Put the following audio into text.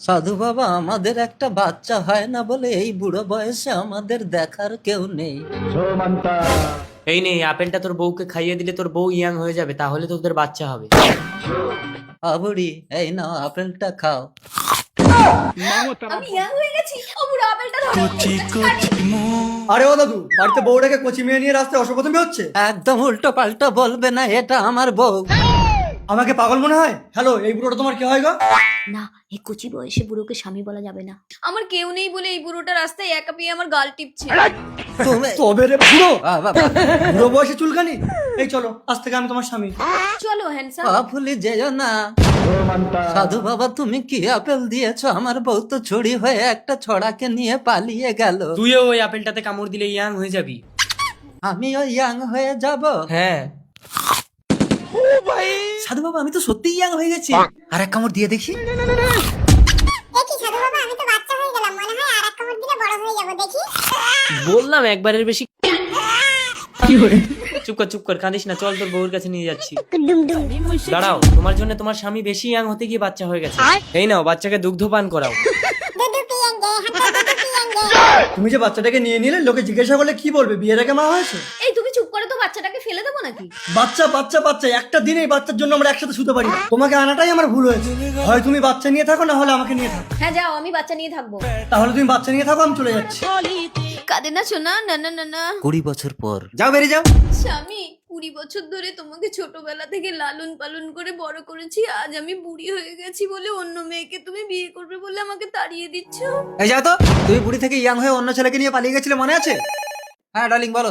সাধু বাবা, আমাদের একটা বাচ্চা হয় না বলে এই বুড়ো বয়সে আমাদের দেখার কেউ নেই। এই নে, এই আপেলটা তোর বউকে খাইয়ে দিলে তোর বউ ইয়াং হয়ে যাবে, তাহলে তোদের বাচ্চা হবে। বুড়ি, এই নাও আপেলটা খাও। আমি ইয়াং হয়ে গেছি। ও বুড়ো আপেলটা ধরো। আরে ও দাদু, বাড়িতে বউটাকে কচি মেয়ে নিয়ে রাস্তায় অসপ্রথমে হচ্ছে। একদম উল্টো পাল্টো বলবে না, এটা আমার বউ। আমাকে পাগল মনে হয়? হ্যালো, এই বুড়োটা তোমার কি হয় গো? না, এই কচি বয়সে বুড়োকে স্বামী বলা যাবে না। আমার কেউ নেই বলে এই বুড়োটা রাস্তায় একা পেয়ে আমার গাল টিপছে। তুমি তবে রে বুড়ো, বাবা, বুড়ো বয়সে চুলকানি। এই চলো, আজ থেকে আমি তোমার স্বামী। চলো হ্যান্ডসাম। ভুলে যেও না। সাধু বাবা, তুমি কি আপেল দিয়েছো? আমার বউ তো ছড়ি হয়ে একটা ছড়াকে নিয়ে পালিয়ে গেল। তুইও ওই আপেলটাতে কামড় দিলে ইয়াং হয়ে যাবি। আমিও ইয়াং হয়ে যাব। হ্যাঁ, সাধু বাবা, আমি তো সত্যিই ইয়াং হয়ে গেছি। আর এক কামড় দিয়ে দেখি। একই সাধু বাবা, আমি তো বাচ্চা হয়ে গেলাম, মনে হয় আর এক কামড় দিলে বড় হয়ে যাবো, দেখি। বললাম একবারের বেশি। চুপ কর, কাঁদিস না, চল তোর বউর কাছে নিয়ে যাচ্ছি। দাঁড়াও, তোমার জন্য তোমার স্বামী বেশি ইয়াং হতে গিয়ে বাচ্চা হয়ে গেছে। এই নাও, বাচ্চাকে দুগ্ধ পান করাও। দুধু পিয়েঙ্গে, হাতে দুধু পিয়েঙ্গে। তুমি যে বাচ্চাটাকে নিয়ে নিলে, লোকে জিজ্ঞাসা করলে কি বলবে? বিয়ের আগে মা হয়েছে? এই তুমি চুপ করে তো, বাচ্চাটাকে ফেলে দেবো নাকি? বাচ্চা বাচ্চা বাচ্চা, একটা দিনেই বাচ্চার জন্য আমরা একসাথে শুতে পারি না। তোমাকে আনাটাই আমার ভুল হয়েছে। হয় তুমি বাচ্চা নিয়ে থাকো, না হলে আমাকে নিয়ে থাকো। হ্যাঁ যাও, আমি বাচ্চা নিয়ে থাকবো। তাহলে তুমি বাচ্চা নিয়ে থাকো, আমি চলে যাচ্ছি। কাঁদে না শোনা, না না না না। 20 বছর পর যাও, বেরিয়ে যাও। স্বামী, 20 বছর ধরে তোমাকে ছোটবেলা থেকে লালন পালন করে বড় করেছি। আজ আমি বুড়ি হয়ে গেছি বলে অন্য মেয়েকে তুমি বিয়ে করবে বলে আমাকে তাড়িয়ে দিচ্ছ। এই যাও তো, তুমি বুড়ি থেকে ইয়াং হয়ে অন্য ছেলেকে নিয়ে পালিয়ে গেছিলে, মনে আছে? হ্যাঁ ডার্লিং, বলো।